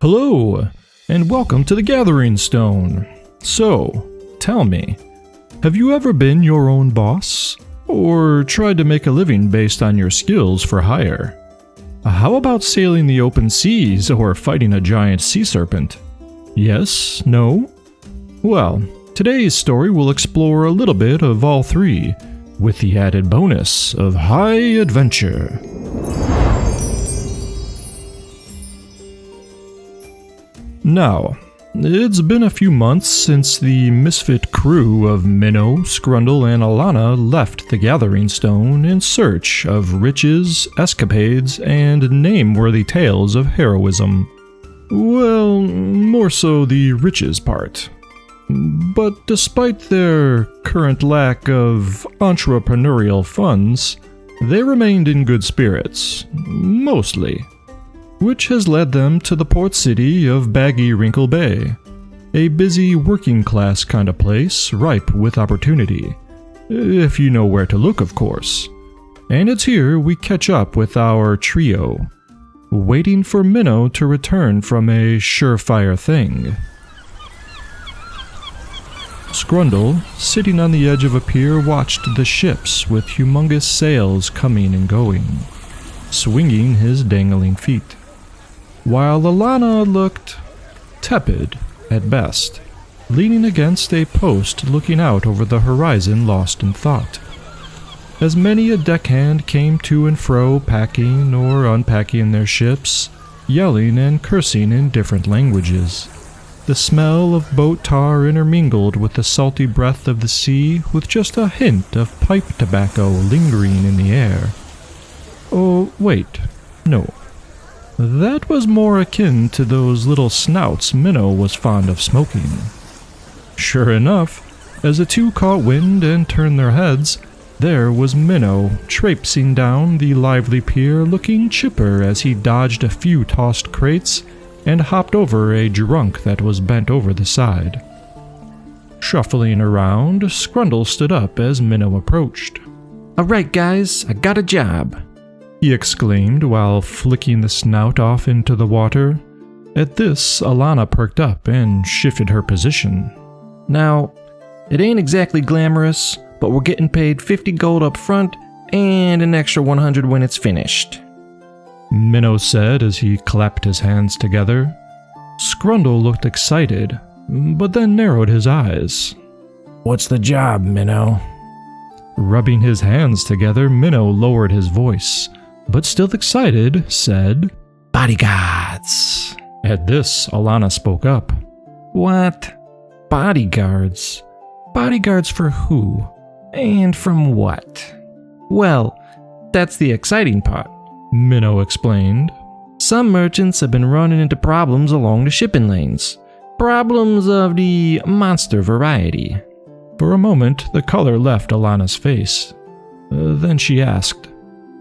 Hello, and welcome to the Gathering Stone. So, tell me, have you ever been your own boss? Or tried to make a living based on your skills for hire? How about sailing the open seas or fighting a giant sea serpent? Yes? No? Well, today's story will explore a little bit of all three, with the added bonus of high adventure. Now, it's been a few months since the misfit crew of Minnow, Scrundle, and Alana left the Gathering Stone in search of riches, escapades, and name-worthy tales of heroism. Well, more so the riches part. But despite their current lack of entrepreneurial funds, they remained in good spirits, mostly. Which has led them to the port city of Baggy Wrinkle Bay, a busy working-class kind of place ripe with opportunity, if you know where to look, of course. And it's here we catch up with our trio, waiting for Minnow to return from a surefire thing. Scrundle, sitting on the edge of a pier, watched the ships with humongous sails coming and going, swinging his dangling feet, while Alana looked tepid at best, leaning against a post looking out over the horizon lost in thought. As many a deckhand came to and fro packing or unpacking their ships, yelling and cursing in different languages. The smell of boat tar intermingled with the salty breath of the sea, with just a hint of pipe tobacco lingering in the air. Oh, wait, no. That was more akin to those little snouts Minnow was fond of smoking. Sure enough, as the two caught wind and turned their heads, there was Minnow traipsing down the lively pier, looking chipper as he dodged a few tossed crates and hopped over a drunk that was bent over the side. Shuffling around, Scrundle stood up as Minnow approached. "Alright guys, I got a job," he exclaimed while flicking the snout off into the water. At this, Alana perked up and shifted her position. "Now, it ain't exactly glamorous, but we're getting paid 50 gold up front and an extra 100 when it's finished," Minnow said as he clapped his hands together. Scrundle looked excited, but then narrowed his eyes. "What's the job, Minnow?" Rubbing his hands together, Minnow lowered his voice, but still excited, said, "Bodyguards." At this, Alana spoke up. "What? Bodyguards? Bodyguards for who? And from what?" "Well, that's the exciting part," Minnow explained. "Some merchants have been running into problems along the shipping lanes. Problems of the monster variety." For a moment, the color left Alana's face. Then she asked,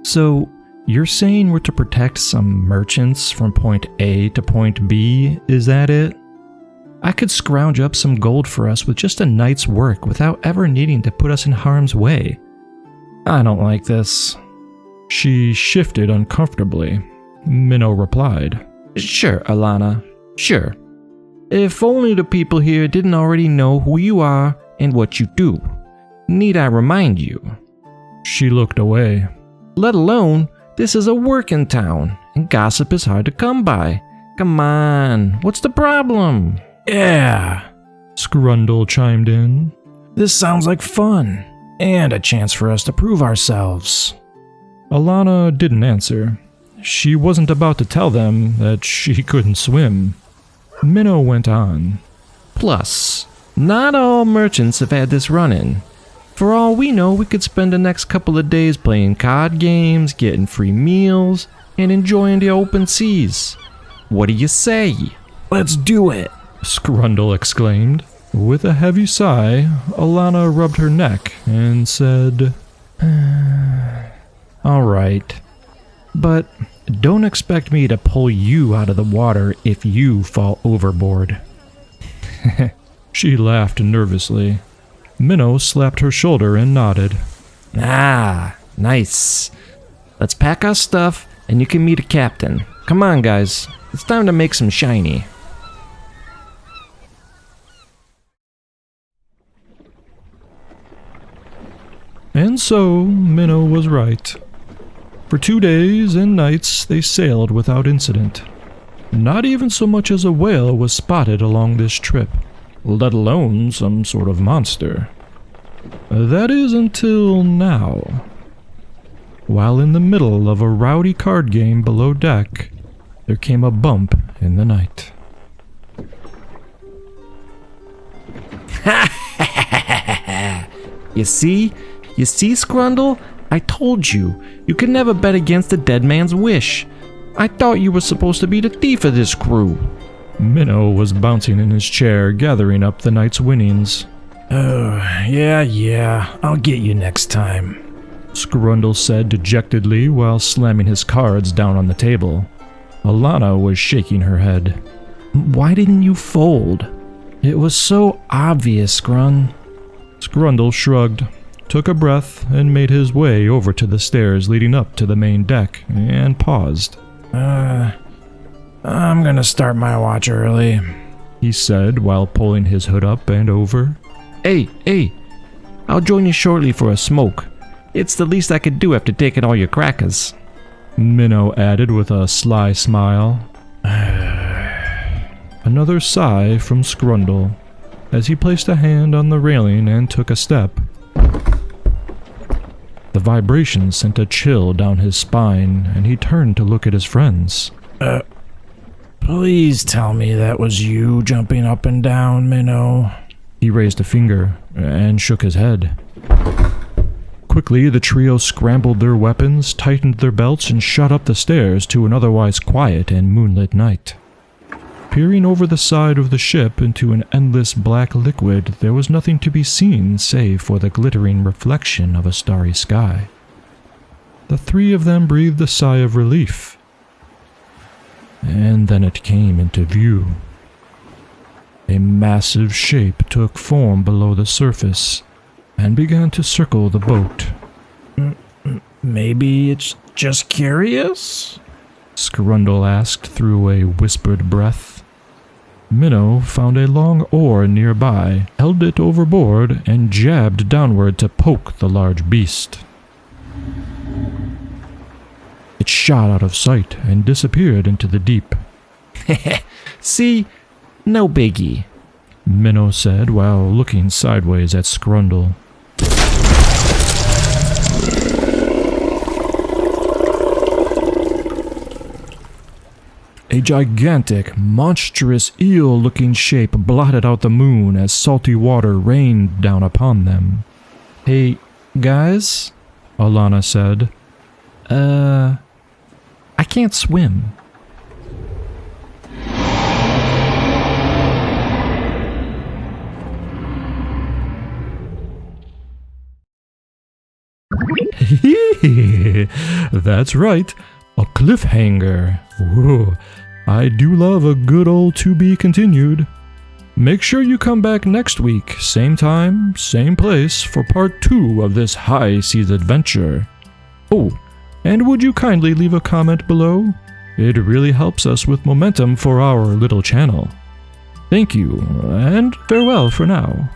"So, you're saying we're to protect some merchants from point A to point B, is that it? I could scrounge up some gold for us with just a night's work without ever needing to put us in harm's way. I don't like this." She shifted uncomfortably. Minnow replied, "Sure, Alana, sure. If only the people here didn't already know who you are and what you do. Need I remind you?" She looked away. "Let alone, this is a working town, and gossip is hard to come by. Come on, what's the problem?" "Yeah," Scrundle chimed in. "This sounds like fun, and a chance for us to prove ourselves." Alana didn't answer. She wasn't about to tell them that she couldn't swim. Minnow went on. "Plus, not all merchants have had this run-in. For all we know, we could spend the next couple of days playing card games, getting free meals, and enjoying the open seas. What do you say?" "Let's do it," Scrundle exclaimed. With a heavy sigh, Alana rubbed her neck and said, "All right, but don't expect me to pull you out of the water if you fall overboard." She laughed nervously. Minnow slapped her shoulder and nodded. "Ah, nice. Let's pack our stuff and you can meet a captain. Come on, guys. It's time to make some shiny. And so, Minnow was right. For 2 days and nights they sailed without incident. Not even so much as a whale was spotted along this trip, let alone some sort of monster. That is until now. While in the middle of a rowdy card game below deck, there came a bump in the night. You see, Scrundle? I told you, you can never bet against a dead man's wish. I thought you were supposed to be the thief of this crew. Minnow was bouncing in his chair, gathering up the night's winnings. Oh, yeah, I'll get you next time, Scrundle said dejectedly while slamming his cards down on the table. Alana was shaking her head. Why didn't you fold? It was so obvious, Scrun. Scrundle shrugged, took a breath, and made his way over to the stairs leading up to the main deck, and paused. I'm gonna start my watch early, he said while pulling his hood up and over. Hey, I'll join you shortly for a smoke. It's the least I could do after taking all your crackers. Minnow added with a sly smile. Another sigh from Scrundle as he placed a hand on the railing and took a step. The vibration sent a chill down his spine, and he turned to look at his friends. Please tell me that was you jumping up and down, Minnow. He raised a finger and shook his head. Quickly, the trio scrambled their weapons, tightened their belts, and shot up the stairs to an otherwise quiet and moonlit night. Peering over the side of the ship into an endless black liquid, there was nothing to be seen save for the glittering reflection of a starry sky. The three of them breathed a sigh of relief. And then it came into view. A massive shape took form below the surface and began to circle the boat. Maybe it's just curious? Scrundle asked through a whispered breath. Minnow found a long oar nearby, held it overboard, and jabbed downward to poke the large beast. It shot out of sight and disappeared into the deep. See? No biggie, Minnow said while looking sideways at Scrundle. A gigantic, monstrous eel-looking shape blotted out the moon as salty water rained down upon them. Hey, guys? Alana said. I can't swim. That's right, a cliffhanger. Whoa, I do love a good old to be continued. Make sure you come back next week, same time, same place, for part 2 of this high seas adventure. Oh, and would you kindly leave a comment below? It really helps us with momentum for our little channel. Thank you, and farewell for now.